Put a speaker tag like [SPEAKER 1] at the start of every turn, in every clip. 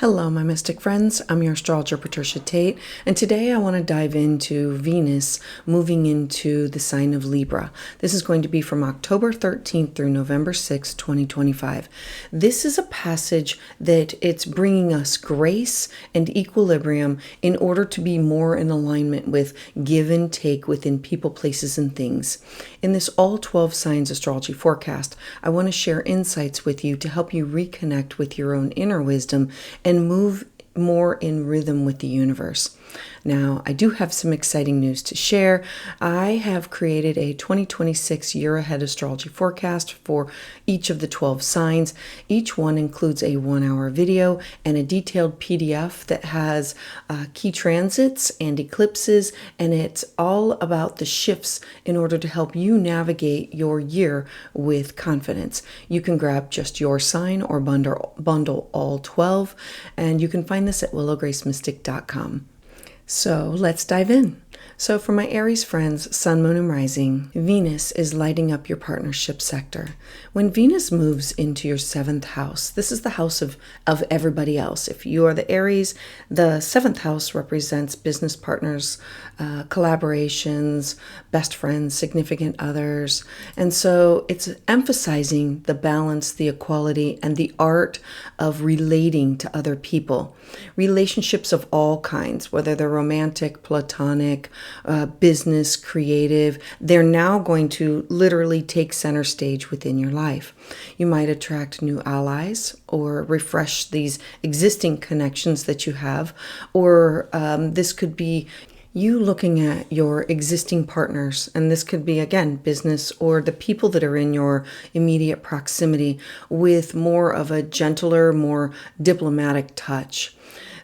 [SPEAKER 1] Hello, my mystic friends. I'm your astrologer, Patricia Tate, and today I want to dive into Venus moving into the sign of Libra. This is going to be from October 13th through November 6th, 2025. This is a passage that it's bringing us grace and equilibrium in order to be more in alignment with give and take within people, places, and things. In this all 12 signs astrology forecast, I want to share insights with you to help you reconnect with your own inner wisdom and move more in rhythm with the universe. Now, I do have some exciting news to share. I have created a 2026 year ahead astrology forecast for each of the 12 signs. Each one includes a 1-hour video and a detailed PDF that has key transits and eclipses, and it's all about the shifts in order to help you navigate your year with confidence. You can grab just your sign or bundle all 12, and you can find this at willowgracemystic.com. So let's dive in. So for my Aries friends, Sun, Moon, and Rising, Venus is lighting up your partnership sector. When Venus moves into your 7th house, this is the house of everybody else. If you are the Aries, the 7th house represents business partners, collaborations, best friends, significant others. And so it's emphasizing the balance, the equality, and the art of relating to other people. Relationships of all kinds, whether they're romantic, platonic, business, creative, they're now going to literally take center stage within your life. You might attract new allies or refresh these existing connections that you have, or this could be you looking at your existing partners, and this could be, again, business or the people that are in your immediate proximity with more of a gentler, more diplomatic touch.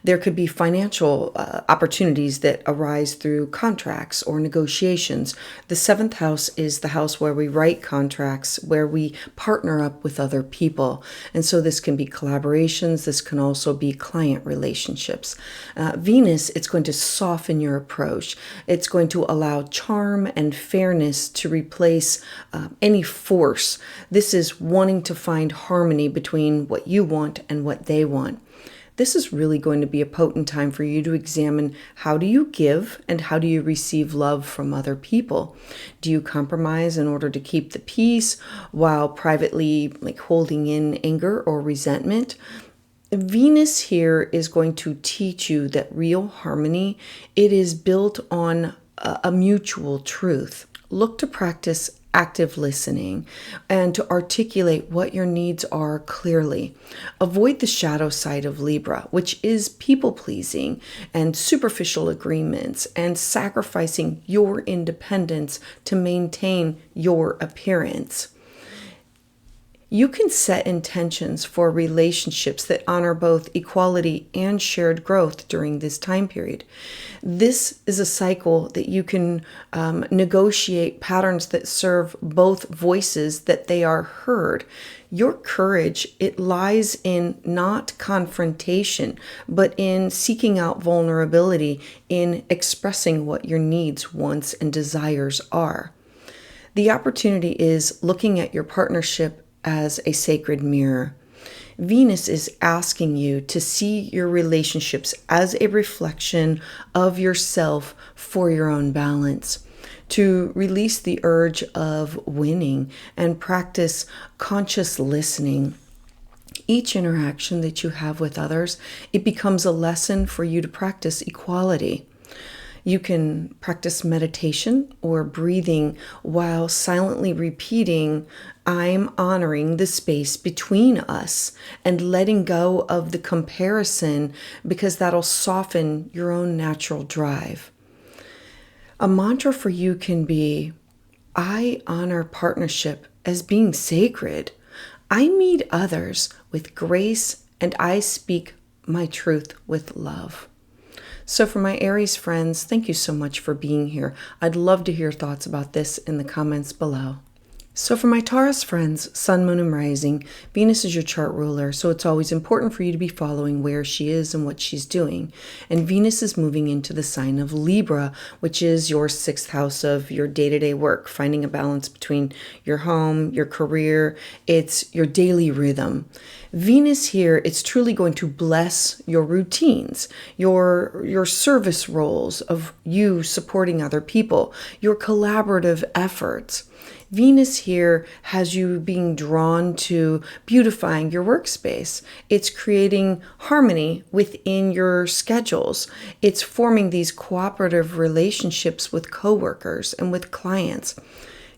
[SPEAKER 1] There could be financial opportunities that arise through contracts or negotiations. The 7th house is the house where we write contracts, where we partner up with other people. And so this can be collaborations. This can also be client relationships. Venus, it's going to soften your approach. It's going to allow charm and fairness to replace any force. This is wanting to find harmony between what you want and what they want. This is really going to be a potent time for you to examine how do you give and how do you receive love from other people? Do you compromise in order to keep the peace while privately holding in anger or resentment? Venus here is going to teach you that real harmony, it is built on a mutual truth. Look to practice active listening and to articulate what your needs are clearly. Avoid the shadow side of Libra, which is people-pleasing and superficial agreements and sacrificing your independence to maintain your appearance. You can set intentions for relationships that honor both equality and shared growth during this time period. This is a cycle that you can negotiate patterns that serve both voices, that they are heard. Your courage, it lies in not confrontation, but in seeking out vulnerability, in expressing what your needs, wants, and desires are. The opportunity is looking at your partnership as a sacred mirror. Venus is asking you to see your relationships as a reflection of yourself for your own balance, to release the urge of winning and practice conscious listening. Each interaction that you have with others, it becomes a lesson for you to practice equality. You can practice meditation or breathing while silently repeating, I'm honoring the space between us, and letting go of the comparison, because that'll soften your own natural drive. A mantra for you can be, I honor partnership as being sacred. I meet others with grace and I speak my truth with love. So for my Aries friends, thank you so much for being here. I'd love to hear thoughts about this in the comments below. So for my Taurus friends, Sun, Moon, and Rising, Venus is your chart ruler, so it's always important for you to be following where she is and what she's doing. And Venus is moving into the sign of Libra, which is your 6th house of your day-to-day work, finding a balance between your home, your career, it's your daily rhythm. Venus here, it's truly going to bless your routines, your service roles of you supporting other people, your collaborative efforts. Venus here has you being drawn to beautifying your workspace. It's creating harmony within your schedules. It's forming these cooperative relationships with coworkers and with clients.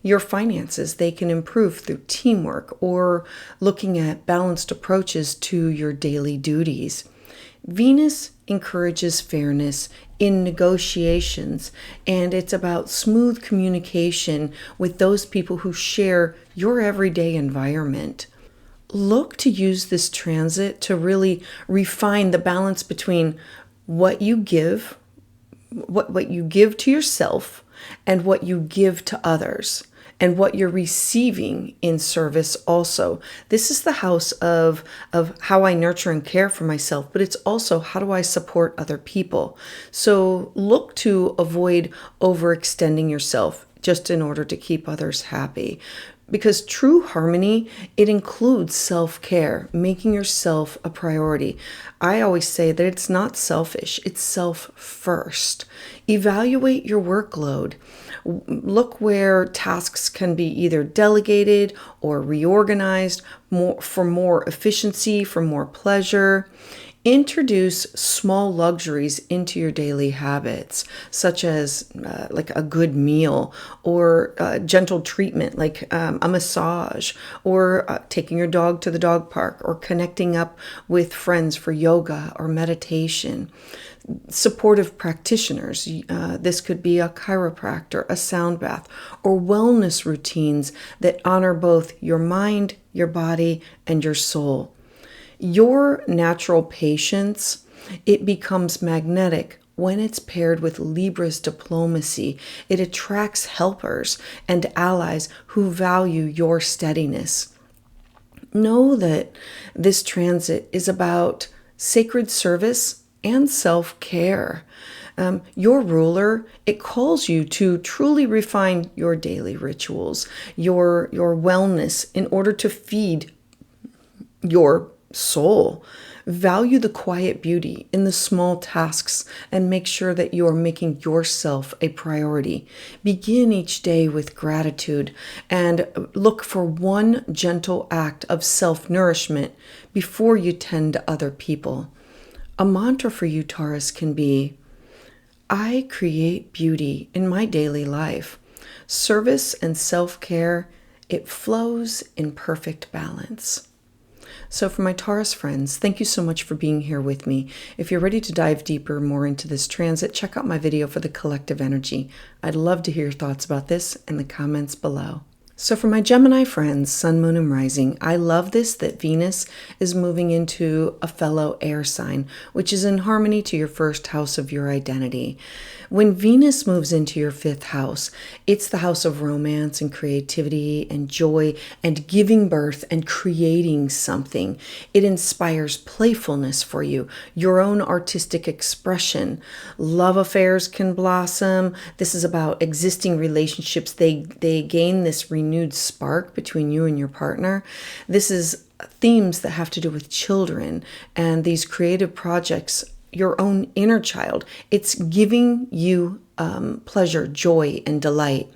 [SPEAKER 1] Your finances, they can improve through teamwork or looking at balanced approaches to your daily duties. Venus encourages fairness in negotiations, and it's about smooth communication with those people who share your everyday environment. Look to use this transit to really refine the balance between what you give, what you give to yourself, and what you give to others, and what you're receiving in service also. This is the house of how I nurture and care for myself, but it's also how do I support other people. So look to avoid overextending yourself just in order to keep others happy. Because true harmony, it includes self-care, making yourself a priority. I always say that it's not selfish, it's self first. Evaluate your workload. Look where tasks can be either delegated or reorganized for more efficiency, for more pleasure. Introduce small luxuries into your daily habits, such as like a good meal or gentle treatment like a massage, or taking your dog to the dog park, or connecting up with friends for yoga or meditation. Supportive practitioners, this could be a chiropractor, a sound bath, or wellness routines that honor both your mind, your body, and your soul. Your natural patience, it becomes magnetic when it's paired with Libra's diplomacy. It attracts helpers and allies who value your steadiness. Know that this transit is about sacred service and self-care. Your ruler, it calls you to truly refine your daily rituals, your wellness in order to feed your soul. Value the quiet beauty in the small tasks and make sure that you are making yourself a priority. Begin each day with gratitude and look for one gentle act of self-nourishment before you tend to other people. A mantra for you, Taurus, can be, I create beauty in my daily life. Service and self-care, it flows in perfect balance. So for my Taurus friends, thank you so much for being here with me. If you're ready to dive deeper more into this transit, check out my video for the collective energy. I'd love to hear your thoughts about this in the comments below. So for my Gemini friends, Sun, Moon, and Rising, I love this that Venus is moving into a fellow air sign, which is in harmony to your first house of your identity. When Venus moves into your fifth house, it's the house of romance and creativity and joy and giving birth and creating something. It inspires playfulness for you, your own artistic expression. Love affairs can blossom. This is about existing relationships. They gain this renewed spark between you and your partner. This is themes that have to do with children and these creative projects, your own inner child. It's giving you pleasure, joy, and delight.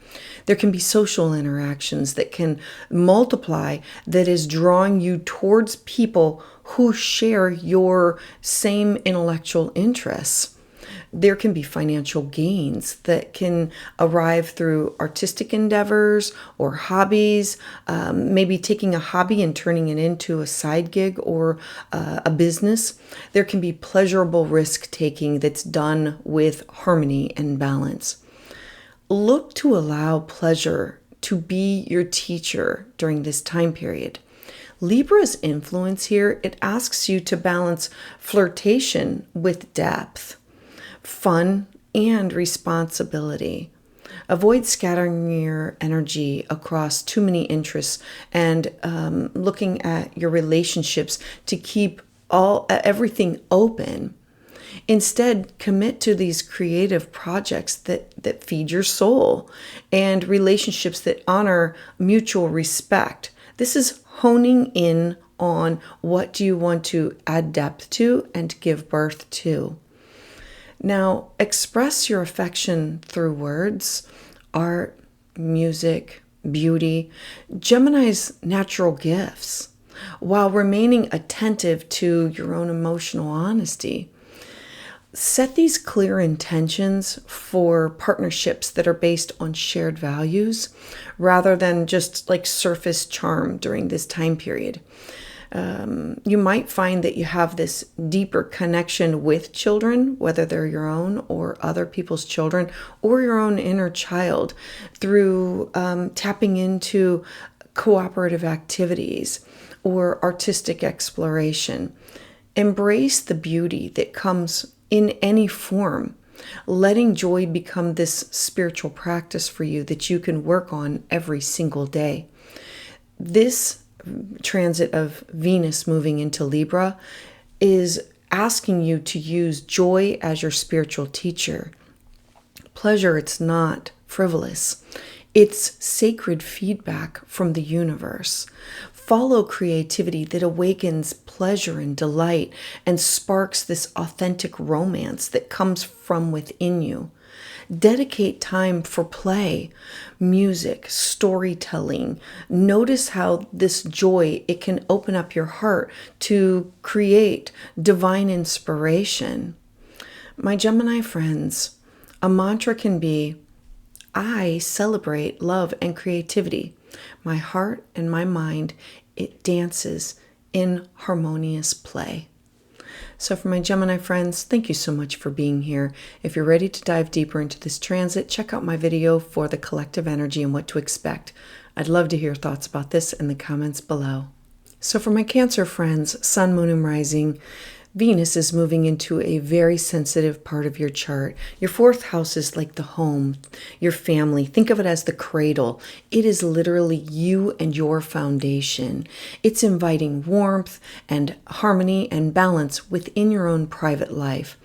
[SPEAKER 1] There can be social interactions that can multiply, that is drawing you towards people who share your same intellectual interests. There can be financial gains that can arrive through artistic endeavors or hobbies, maybe taking a hobby and turning it into a side gig or a business. There can be pleasurable risk-taking that's done with harmony and balance. Look to allow pleasure to be your teacher during this time period. Libra's influence here, it asks you to balance flirtation with depth, fun, and responsibility. Avoid scattering your energy across too many interests and looking at your relationships to keep everything open. Instead, commit to these creative projects that feed your soul and relationships that honor mutual respect. This is honing in on what do you want to add depth to and give birth to. Now, express your affection through words, art, music, beauty, Gemini's natural gifts, while remaining attentive to your own emotional honesty. Set these clear intentions for partnerships that are based on shared values rather than just like surface charm during this time period. You might find that you have this deeper connection with children, whether they're your own or other people's children or your own inner child, through tapping into cooperative activities or artistic exploration. Embrace the beauty that comes in any form, letting joy become this spiritual practice for you that you can work on every single day. This transit of Venus moving into Libra is asking you to use joy as your spiritual teacher. Pleasure, it's not frivolous. It's sacred feedback from the universe. Follow creativity that awakens pleasure and delight and sparks this authentic romance that comes from within you. Dedicate time for play, music, storytelling. Notice how this joy, it can open up your heart to create divine inspiration. My Gemini friends, a mantra can be, I celebrate love and creativity. My heart and my mind, it dances in harmonious play. So for my Gemini friends, thank you so much for being here. If you're ready to dive deeper into this transit, check out my video for the collective energy and what to expect. I'd love to hear thoughts about this in the comments below. So for my Cancer friends, Sun, Moon, and Rising, Venus is moving into a very sensitive part of your chart. Your fourth house is like the home, your family. Think of it as the cradle. It is literally you and your foundation. It's inviting warmth and harmony and balance within your own private life.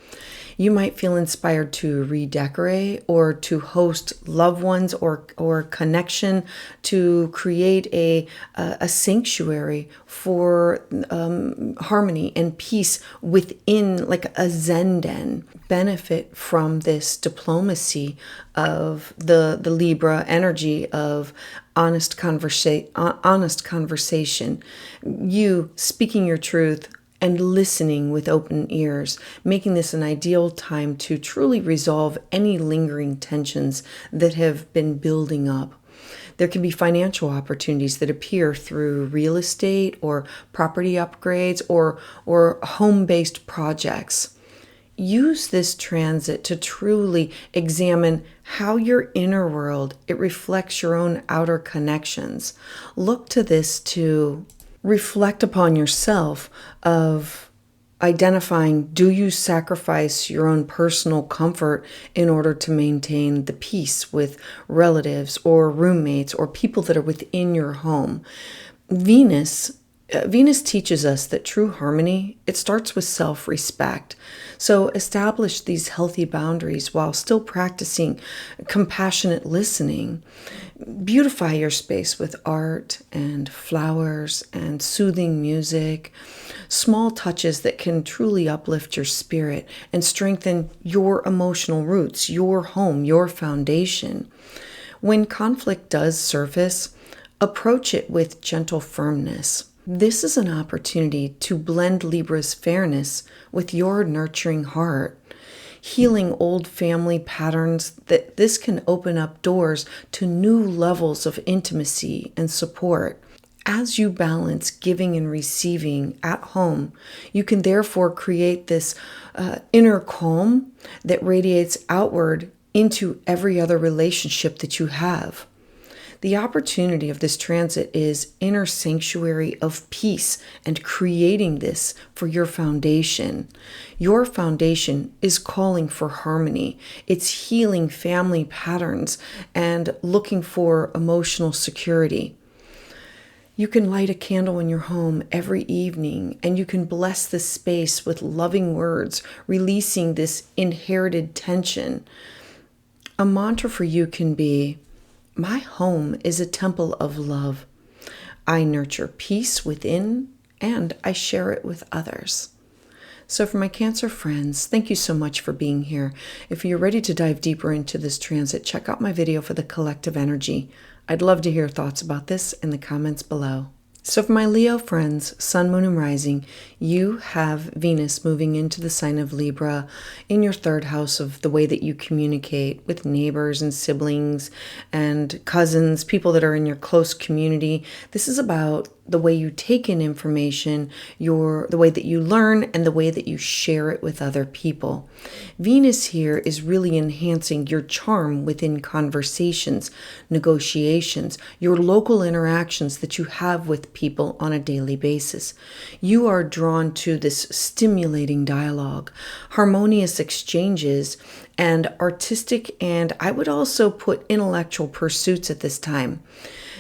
[SPEAKER 1] You might feel inspired to redecorate or to host loved ones or connection, to create a sanctuary for harmony and peace within, like a Zen den. Benefit from this diplomacy of the Libra energy of honest conversation, you speaking your truth and listening with open ears, making this an ideal time to truly resolve any lingering tensions that have been building up. There can be financial opportunities that appear through real estate or property upgrades or home-based projects. Use this transit to truly examine how your inner world, it reflects your own outer connections. Look to this to reflect upon yourself of identifying, do you sacrifice your own personal comfort in order to maintain the peace with relatives or roommates or people that are within your home? Venus teaches us that true harmony, it starts with self-respect. So establish these healthy boundaries while still practicing compassionate listening. Beautify your space with art and flowers and soothing music, small touches that can truly uplift your spirit and strengthen your emotional roots, your home, your foundation. When conflict does surface, approach it with gentle firmness. This is an opportunity to blend Libra's fairness with your nurturing heart. Healing old family patterns, that this can open up doors to new levels of intimacy and support. As you balance giving and receiving at home, you can therefore create this inner calm that radiates outward into every other relationship that you have. The opportunity of this transit is inner sanctuary of peace and creating this for your foundation. Your foundation is calling for harmony. It's healing family patterns and looking for emotional security. You can light a candle in your home every evening and you can bless the space with loving words, releasing this inherited tension. A mantra for you can be, my home is a temple of love. I nurture peace within and I share it with others. So for my Cancer friends, thank you so much for being here. If you're ready to dive deeper into this transit, check out my video for the collective energy. I'd love to hear thoughts about this in the comments below. So for my Leo friends, Sun, Moon, and Rising, you have Venus moving into the sign of Libra in your third house of the way that you communicate with neighbors and siblings and cousins, people that are in your close community. This is about the way you take in information, the way that you learn, and the way that you share it with other people. Venus here is really enhancing your charm within conversations, negotiations, your local interactions that you have with people on a daily basis. You are drawn to this stimulating dialogue, harmonious exchanges, and artistic, and I would also put intellectual pursuits at this time.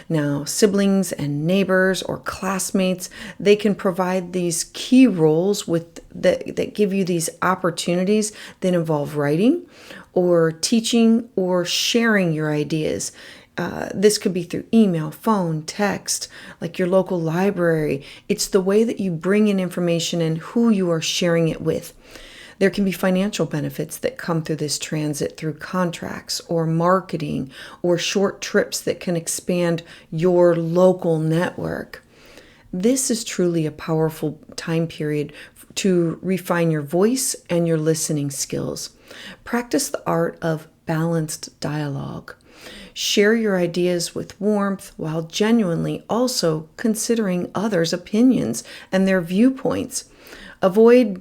[SPEAKER 1] Now, siblings and neighbors or classmates, they can provide these key roles that give you these opportunities that involve writing or teaching or sharing your ideas. This could be through email, phone, text, like your local library. It's the way that you bring in information and who you are sharing it with. There can be financial benefits that come through this transit through contracts or marketing or short trips that can expand your local network. This is truly a powerful time period to refine your voice and your listening skills. Practice the art of balanced dialogue. Share your ideas with warmth while genuinely also considering others' opinions and their viewpoints. Avoid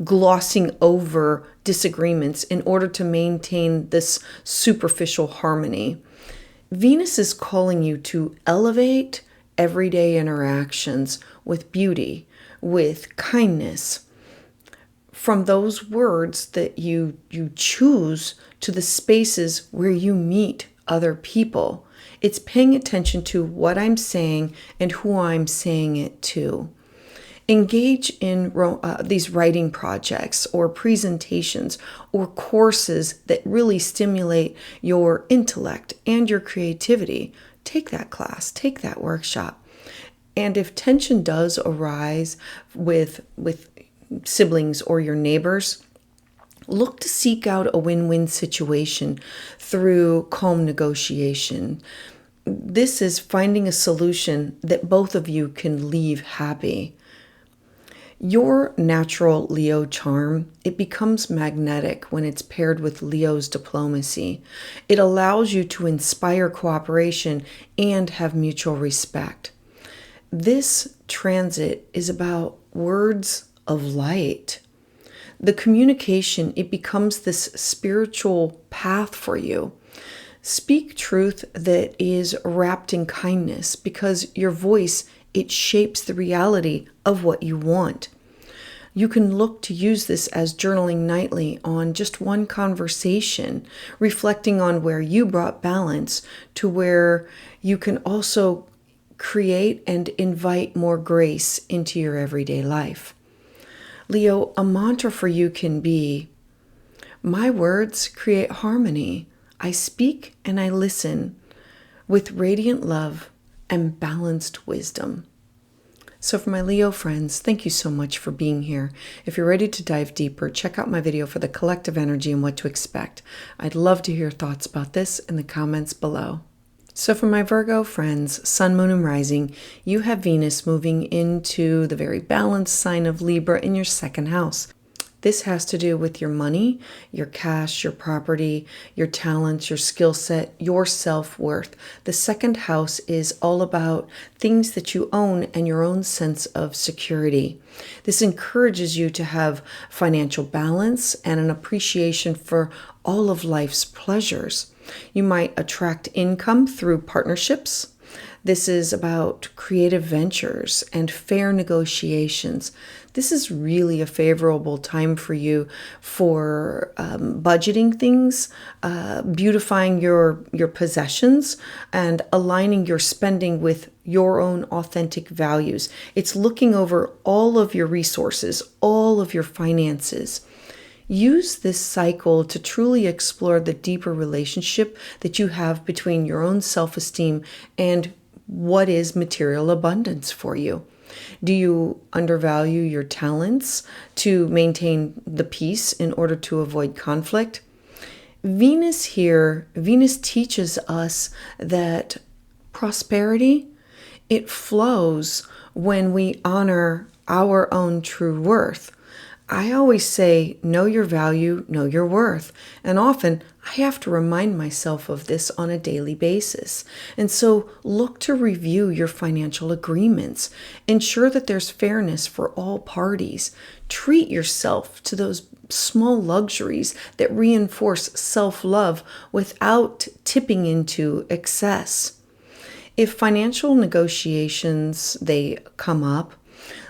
[SPEAKER 1] glossing over disagreements in order to maintain this superficial harmony. Venus is calling you to elevate everyday interactions with beauty, with kindness. From those words that you choose to the spaces where you meet other people. It's paying attention to what I'm saying and who I'm saying it to. Engage in these writing projects or presentations or courses that really stimulate your intellect and your creativity. Take that class, take that workshop. And if tension does arise with siblings or your neighbors, look to seek out a win-win situation through calm negotiation. This is finding a solution that both of you can leave happy. Your natural Leo charm, it becomes magnetic when it's paired with Leo's diplomacy. It allows you to inspire cooperation and have mutual respect. This transit is about words of light. The communication, it becomes this spiritual path for you. Speak truth that is wrapped in kindness because your voice, it shapes the reality of what you want. You can look to use this as journaling nightly on just one conversation, reflecting on where you brought balance to where you can also create and invite more grace into your everyday life. Leo, a mantra for you can be, my words create harmony. I speak and I listen with radiant love and balanced wisdom. So for my Leo friends, thank you so much for being here. If you're ready to dive deeper, check out my video for the collective energy and what to expect. I'd love to hear thoughts about this in the comments below. So for my Virgo friends, Sun, Moon, and Rising, you have Venus moving into the very balanced sign of Libra in your second house. This has to do with your money, your cash, your property, your talents, your skill set, your self-worth. The second house is all about things that you own and your own sense of security. This encourages you to have financial balance and an appreciation for all of life's pleasures. You might attract income through partnerships. This is about creative ventures and fair negotiations. This is really a favorable time for you for budgeting things, beautifying your possessions, and aligning your spending with your own authentic values. It's looking over all of your resources, all of your finances. Use this cycle to truly explore the deeper relationship that you have between your own self-esteem and what is material abundance for you. Do you undervalue your talents to maintain the peace in order to avoid conflict? Venus teaches us that prosperity, it flows when we honor our own true worth. I always say, know your value, know your worth. And often I have to remind myself of this on a daily basis. And so look to review your financial agreements. Ensure that there's fairness for all parties. Treat yourself to those small luxuries that reinforce self-love without tipping into excess. If financial negotiations, they come up,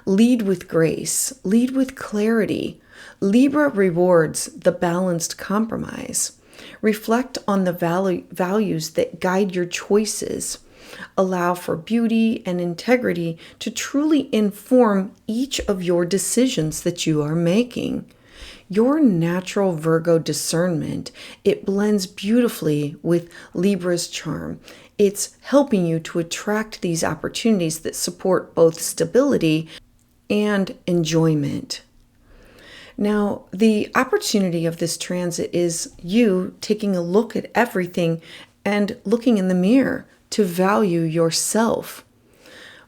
[SPEAKER 1] lead with grace, lead with clarity. Libra rewards the balanced compromise. Reflect on the values that guide your choices. Allow for beauty and integrity to truly inform each of your decisions that you are making. Your natural Virgo discernment, it blends beautifully with Libra's charm. It's helping you to attract these opportunities that support both stability and enjoyment. Now, the opportunity of this transit is you taking a look at everything and looking in the mirror to value yourself.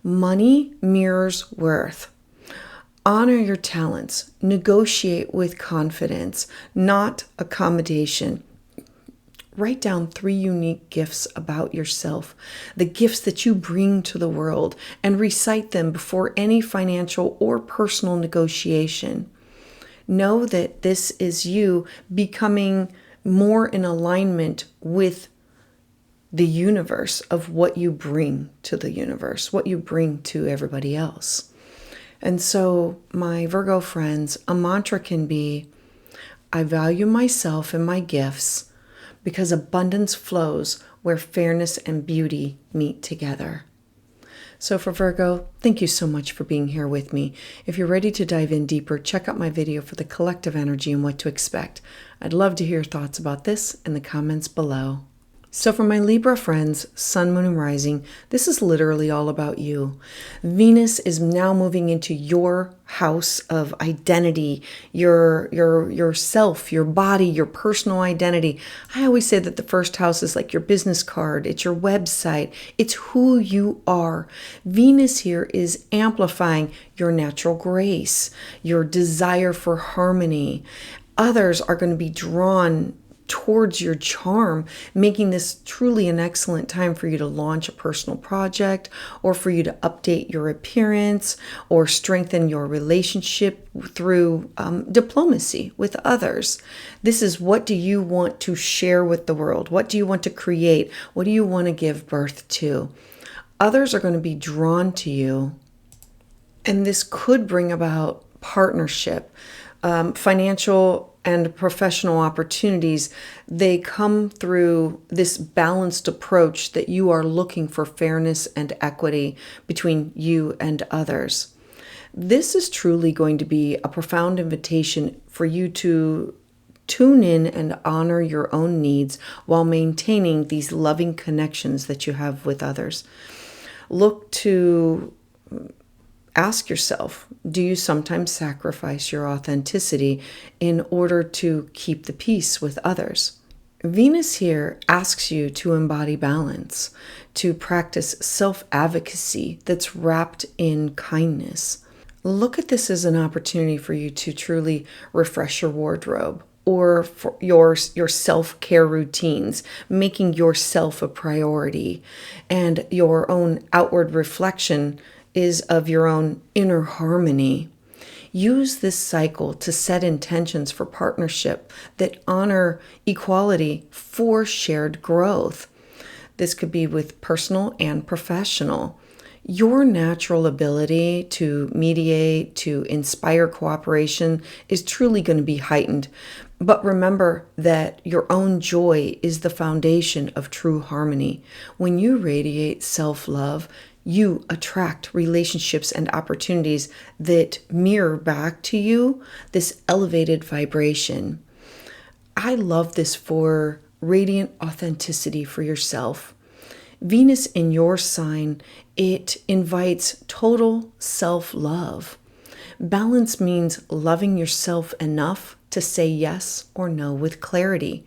[SPEAKER 1] Money mirrors worth. Honor your talents. Negotiate with confidence, not accommodation. Write down 3 unique gifts about yourself, the gifts that you bring to the world, and recite them before any financial or personal negotiation. Know that this is you becoming more in alignment with the universe of what you bring to the universe, what you bring to everybody else. And so, my Virgo friends, a mantra can be, I value myself and my gifts because abundance flows where fairness and beauty meet together. So for Virgo, thank you so much for being here with me. If you're ready to dive in deeper, check out my video for the collective energy and what to expect. I'd love to hear your thoughts about this in the comments below. So for my Libra friends, Sun, Moon, and Rising, this is literally all about you. Venus is now moving into your house of identity, your self, your body, your personal identity. I always say that the first house is like your business card. It's your website. It's who you are. Venus here is amplifying your natural grace, your desire for harmony. Others are going to be drawn towards your charm, making this truly an excellent time for you to launch a personal project, or for you to update your appearance, or strengthen your relationship through diplomacy with others. This is, what do you want to share with the world? What do you want to create? What do you want to give birth to? Others are going to be drawn to you, and this could bring about partnership, financial and professional opportunities. They come through this balanced approach that you are looking for fairness and equity between you and others. This is truly going to be a profound invitation for you to tune in and honor your own needs while maintaining these loving connections that you have with others. Look to ask yourself, do you sometimes sacrifice your authenticity in order to keep the peace with others? Venus here asks you to embody balance, to practice self-advocacy that's wrapped in kindness. Look at this as an opportunity for you to truly refresh your wardrobe, or for your self-care routines, making yourself a priority, and your own outward reflection is of your own inner harmony. Use this cycle to set intentions for partnership that honor equality for shared growth. This could be with personal and professional. Your natural ability to mediate, to inspire cooperation is truly going to be heightened. But remember that your own joy is the foundation of true harmony. When you radiate self-love, you attract relationships and opportunities that mirror back to you this elevated vibration. I love this for radiant authenticity for yourself. Venus in your sign, it invites total self-love. Balance means loving yourself enough to say yes or no with clarity.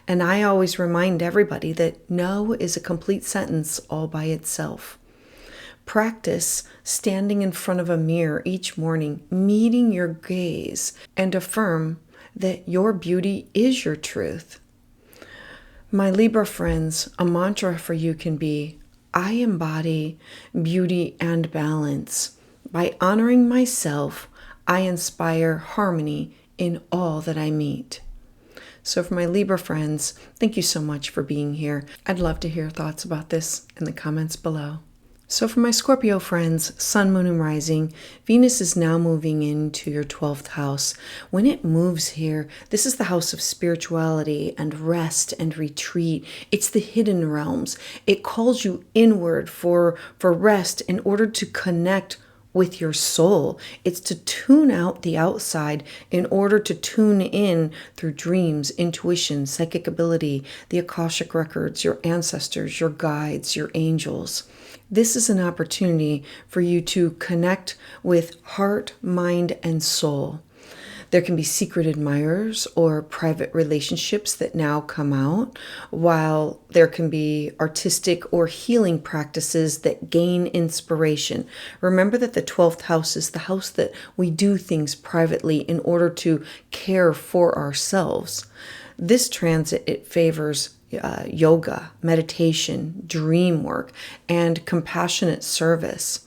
[SPEAKER 1] And I always remind everybody that no is a complete sentence all by itself. Practice standing in front of a mirror each morning, meeting your gaze, and affirm that your beauty is your truth. My Libra friends, a mantra for you can be, I embody beauty and balance. By honoring myself, I inspire harmony in all that I meet. So for my Libra friends, thank you so much for being here. I'd love to hear thoughts about this in the comments below. So for my Scorpio friends, Sun, Moon, and Rising, Venus is now moving into your 12th house. When it moves here, this is the house of spirituality and rest and retreat. It's the hidden realms. It calls you inward for rest in order to connect with your soul. It's to tune out the outside in order to tune in through dreams, intuition, psychic ability, the Akashic records, your ancestors, your guides, your angels. This is an opportunity for you to connect with heart, mind, and soul. There can be secret admirers or private relationships that now come out, while there can be artistic or healing practices that gain inspiration. Remember that the 12th house is the house that we do things privately in order to care for ourselves. This transit, it favors yoga, meditation, dream work, and compassionate service.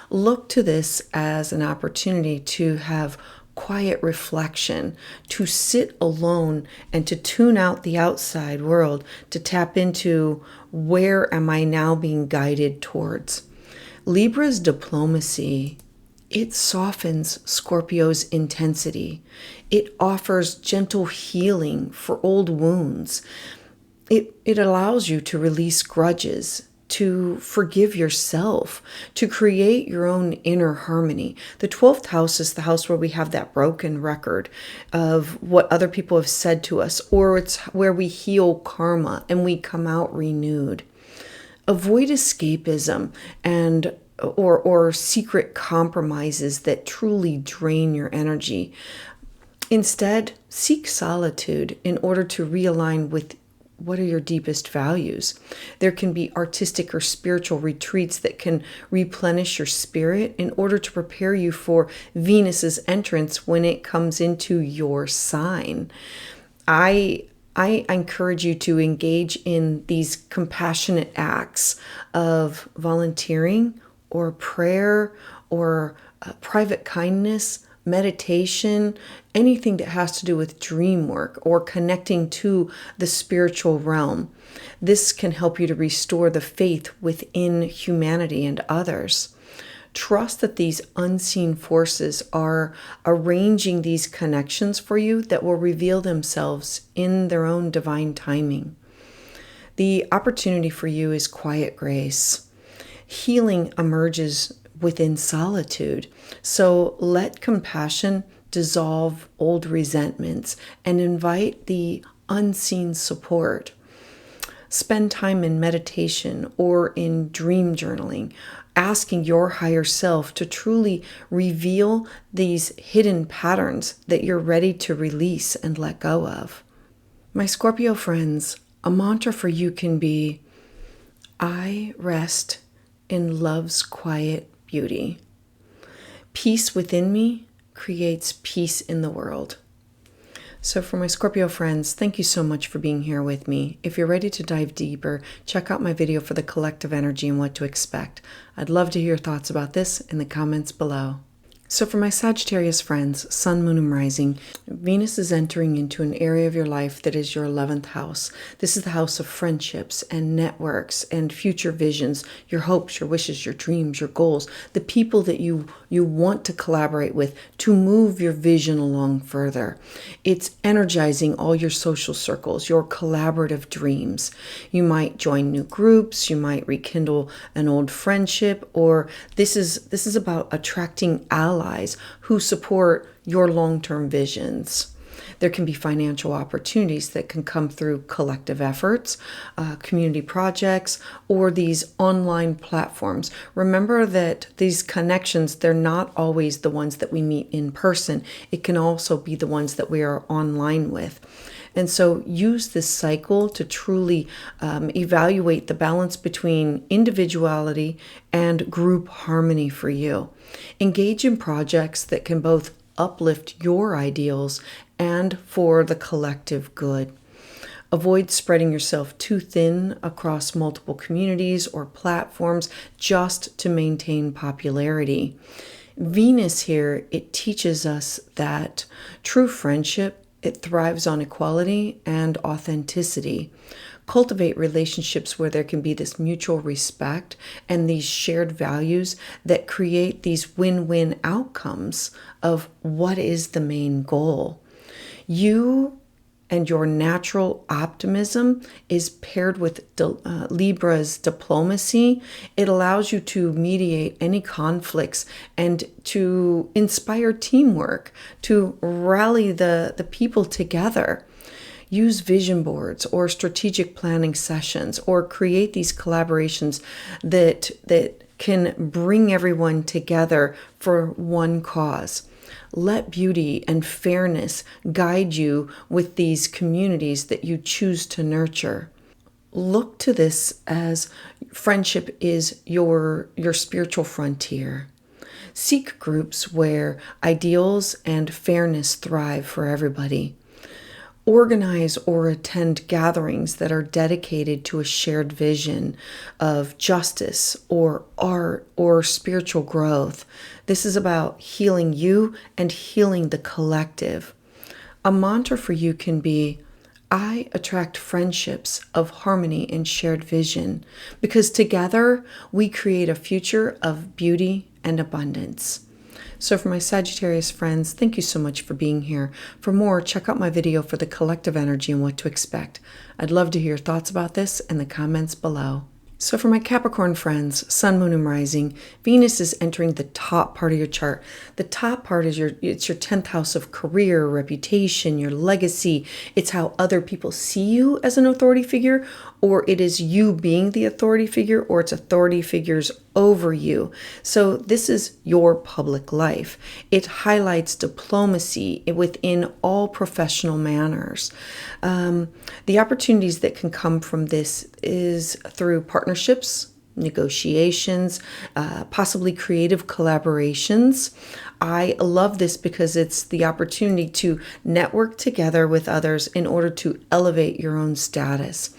[SPEAKER 1] Look to this as an opportunity to have quiet reflection, to sit alone and to tune out the outside world, to tap into where am I now being guided towards. Libra's diplomacy, it softens Scorpio's intensity. It offers gentle healing for old wounds. It allows you to release grudges, to forgive yourself, to create your own inner harmony. The 12th house is the house where we have that broken record of what other people have said to us, or it's where we heal karma and we come out renewed. Avoid escapism and or secret compromises that truly drain your energy. Instead, seek solitude in order to realign with what are your deepest values. There can be artistic or spiritual retreats that can replenish your spirit in order to prepare you for Venus's entrance when it comes into your sign. I encourage you to engage in these compassionate acts of volunteering or prayer or private kindness, meditation, anything that has to do with dream work or connecting to the spiritual realm. This can help you to restore the faith within humanity and others. Trust that these unseen forces are arranging these connections for you that will reveal themselves in their own divine timing. The opportunity for you is quiet grace. Healing emerges within solitude. So let compassion dissolve old resentments and invite the unseen support. Spend time in meditation or in dream journaling, asking your higher self to truly reveal these hidden patterns that you're ready to release and let go of. My Scorpio friends, a mantra for you can be, I rest in love's quiet beauty. Peace within me creates peace in the world. So for my Scorpio friends, thank you so much for being here with me. If you're ready to dive deeper, check out my video for the collective energy and what to expect. I'd love to hear your thoughts about this in the comments below. So for my Sagittarius friends, Sun, Moon, and Rising, Venus is entering into an area of your life that is your 11th house. This is the house of friendships and networks and future visions, your hopes, your wishes, your dreams, your goals, the people that you want to collaborate with to move your vision along further. It's energizing all your social circles, your collaborative dreams. You might join new groups, you might rekindle an old friendship, or this is about attracting allies who support your long-term visions. There can be financial opportunities that can come through collective efforts, community projects, or these online platforms. Remember that these connections, they're not always the ones that we meet in person. It can also be the ones that we are online with. And so use this cycle to truly evaluate the balance between individuality and group harmony for you. Engage in projects that can both uplift your ideals and for the collective good. Avoid spreading yourself too thin across multiple communities or platforms just to maintain popularity. Venus here, it teaches us that true friendship, it thrives on equality and authenticity. Cultivate relationships where there can be this mutual respect and these shared values that create these win-win outcomes of what is the main goal. You and your natural optimism is paired with Libra's diplomacy. It allows you to mediate any conflicts and to inspire teamwork, to rally the people together. Use vision boards or strategic planning sessions, or create these collaborations that can bring everyone together for one cause. Let beauty and fairness guide you with these communities that you choose to nurture. Look to this as friendship is your spiritual frontier. Seek groups where ideals and fairness thrive for everybody. Organize or attend gatherings that are dedicated to a shared vision of justice or art or spiritual growth. This is about healing you and healing the collective. A mantra for you can be, I attract friendships of harmony and shared vision, because together we create a future of beauty and abundance. So for my Sagittarius friends, thank you so much for being here. For more, check out my video for the collective energy and what to expect. I'd love to hear your thoughts about this in the comments below. So for my Capricorn friends, Sun, Moon, and Rising, Venus is entering the top part of your chart. The top part is it's your 10th house of career, reputation, your legacy. It's how other people see you as an authority figure, or it is you being the authority figure, or it's authority figures over you. So this is your public life. It highlights diplomacy within all professional manners. The opportunities that can come from this is through partnerships, negotiations, possibly creative collaborations. I love this because it's the opportunity to network together with others in order to elevate your own status.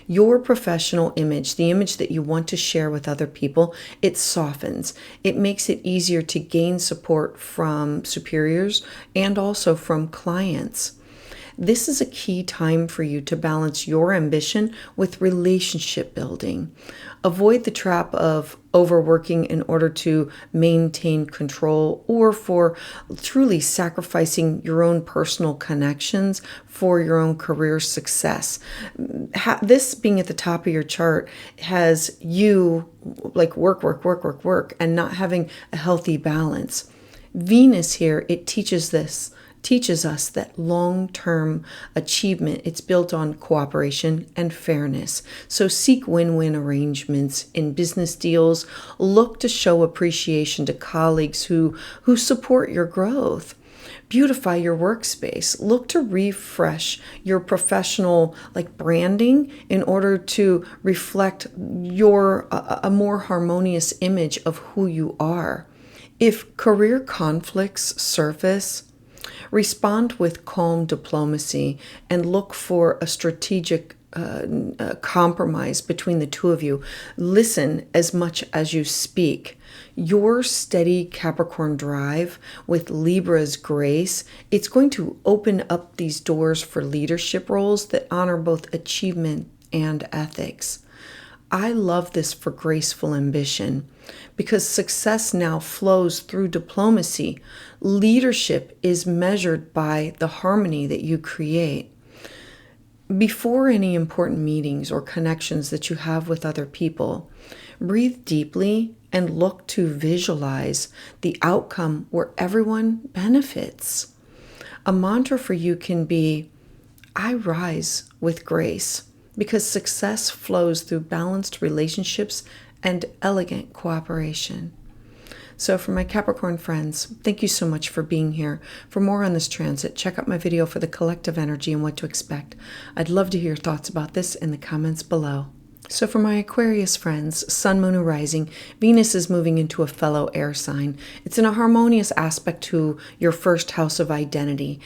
[SPEAKER 1] Your professional image, the image that you want to share with other people, it softens. It makes it easier to gain support from superiors and also from clients. This is a key time for you to balance your ambition with relationship building. Avoid the trap of overworking in order to maintain control, or for truly sacrificing your own personal connections for your own career success. This being at the top of your chart has you like work, and not having a healthy balance. Venus here, it teaches us that long-term achievement, it's built on cooperation and fairness. So seek win-win arrangements in business deals. Look to show appreciation to colleagues who support your growth. Beautify your workspace. Look to refresh your professional branding in order to reflect a more harmonious image of who you are. If career conflicts surface, respond with calm diplomacy and look for a strategic compromise between the two of you. Listen as much as you speak. Your steady Capricorn drive with Libra's grace, it's going to open up these doors for leadership roles that honor both achievement and ethics. I love this for graceful ambition because success now flows through diplomacy. Leadership is measured by the harmony that you create. Before any important meetings or connections that you have with other people, breathe deeply and look to visualize the outcome where everyone benefits. A mantra for you can be, I rise with grace, because success flows through balanced relationships and elegant cooperation. So for my Capricorn friends, thank you so much for being here. For more on this transit, check out my video for the collective energy and what to expect. I'd love to hear your thoughts about this in the comments below. So for my Aquarius friends, Sun, Moon, and Rising, Venus is moving into a fellow air sign. It's in a harmonious aspect to your first house of identity.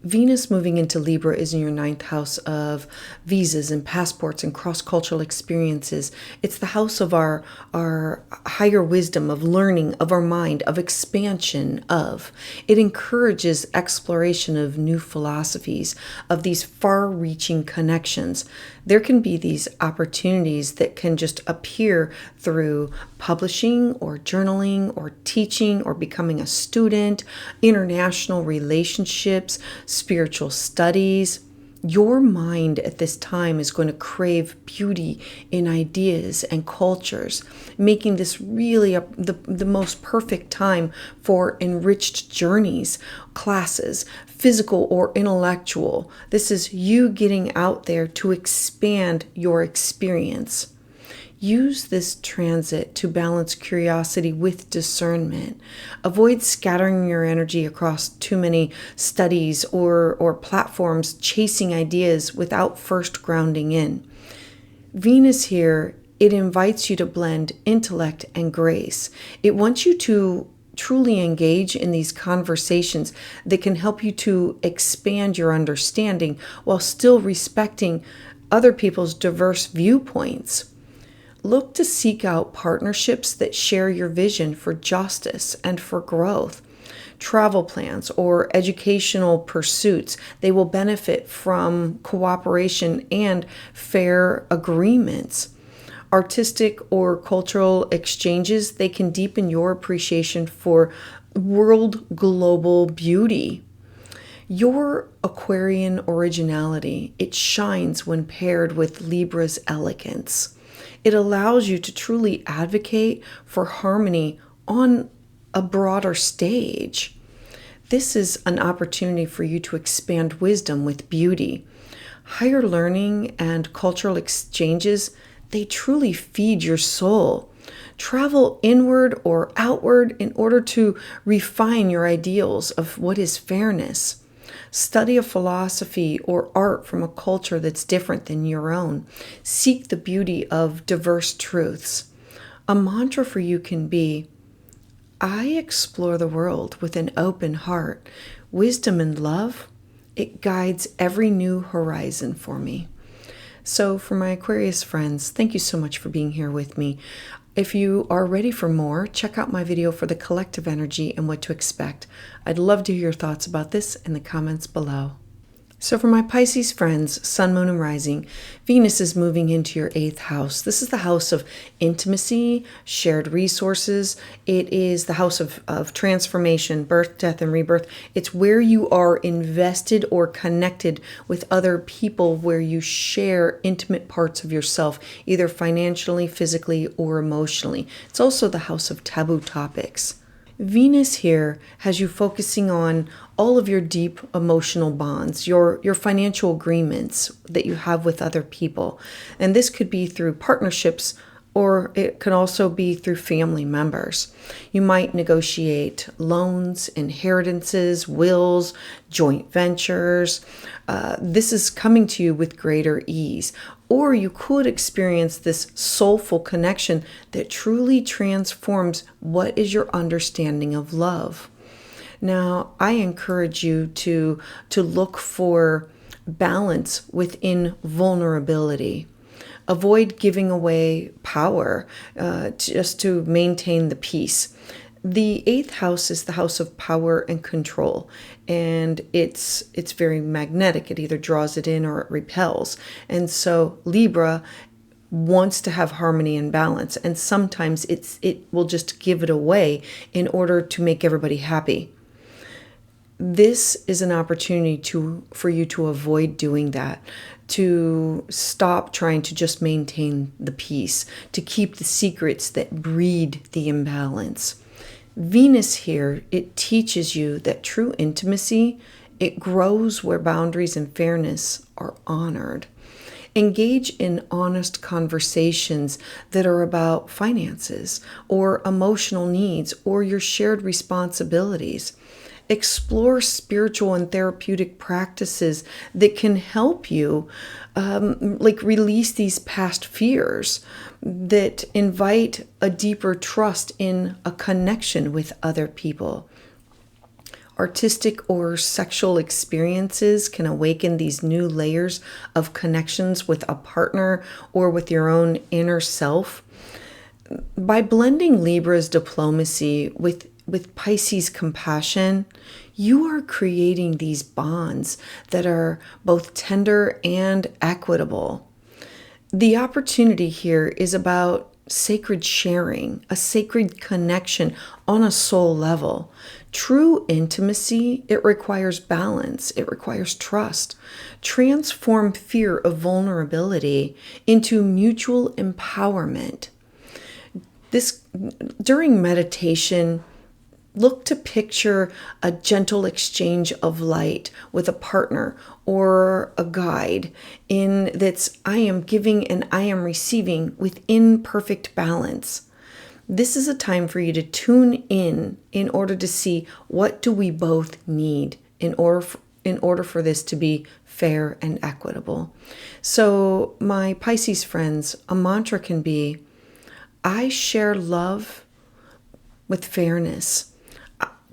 [SPEAKER 1] Venus moving into Libra is in your ninth house of visas and passports and cross-cultural experiences. It's the house of our higher wisdom, of learning, of our mind, of expansion of. It encourages exploration of new philosophies, of these far-reaching connections. There can be these opportunities that can just appear through publishing or journaling or teaching or becoming a student, international relationships, spiritual studies. Your mind at this time is going to crave beauty in ideas and cultures, making this really the most perfect time for enriched journeys, classes, physical or intellectual. This is you getting out there to expand your experience. Use this transit to balance curiosity with discernment. Avoid scattering your energy across too many studies or platforms, chasing ideas without first grounding in. Venus here, it invites you to blend intellect and grace. It wants you to truly engage in these conversations that can help you to expand your understanding while still respecting other people's diverse viewpoints. Look to seek out partnerships that share your vision for justice and for growth. Travel plans or educational pursuits, they will benefit from cooperation and fair agreements. Artistic or cultural exchanges, they can deepen your appreciation for world global beauty. Your Aquarian originality, it shines when paired with Libra's elegance. It allows you to truly advocate for harmony on a broader stage. This is an opportunity for you to expand wisdom with beauty. Higher learning and cultural exchanges, they truly feed your soul. Travel inward or outward in order to refine your ideals of what is fairness. Study a philosophy or art from a culture that's different than your own. Seek the beauty of diverse truths. A mantra for you can be, I explore the world with an open heart. Wisdom and love, it guides every new horizon for me. So for my Aquarius friends, thank you so much for being here with me. If you are ready for more, check out my video for the collective energy and what to expect. I'd love to hear your thoughts about this in the comments below. So for my Pisces friends, Sun, Moon, and Rising, Venus is moving into your 8th house. This is the house of intimacy, shared resources. It is the house of transformation, birth, death, and rebirth. It's where you are invested or connected with other people, where you share intimate parts of yourself, either financially, physically, or emotionally. It's also the house of taboo topics. Venus here has you focusing on all of your deep emotional bonds, your financial agreements that you have with other people. And this could be through partnerships, or it could also be through family members. You might negotiate loans, inheritances, wills, joint ventures. This is coming to you with greater ease. Or you could experience this soulful connection that truly transforms what is your understanding of love. Now, I encourage you to look for balance within vulnerability. Avoid giving away power just to maintain the peace. The 8th house is the house of power and control, and it's very magnetic. It either draws it in or it repels. And so Libra wants to have harmony and balance, and sometimes it will just give it away in order to make everybody happy. This is an opportunity for you to avoid doing that, to stop trying to just maintain the peace, to keep the secrets that breed the imbalance. Venus here, it teaches you that true intimacy, It grows where boundaries and fairness are honored. Engage in honest conversations that are about finances or emotional needs or your shared responsibilities. Explore spiritual and therapeutic practices that can help you like release these past fears, that invite a deeper trust in a connection with other people. Artistic or sexual experiences can awaken these new layers of connections with a partner or with your own inner self. By blending Libra's diplomacy with Pisces compassion, you are creating these bonds that are both tender and equitable. The opportunity here is about sacred sharing, a sacred connection on a soul level. True intimacy, it requires balance, it requires trust. Transform fear of vulnerability into mutual empowerment. During meditation, look to picture a gentle exchange of light with a partner or a guide in that's I am giving and I am receiving within perfect balance. This is a time for you to tune in order to see what do we both need in order for this to be fair and equitable. So my Pisces friends, a mantra can be, I share love with fairness.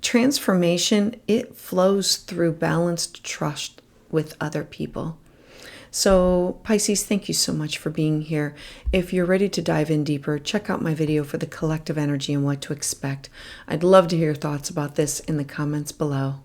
[SPEAKER 1] Transformation, it flows through balanced trust with other people. So Pisces, thank you so much for being here. If you're ready to dive in deeper, check out my video for the collective energy and what to expect. I'd love to hear your thoughts about this in the comments below.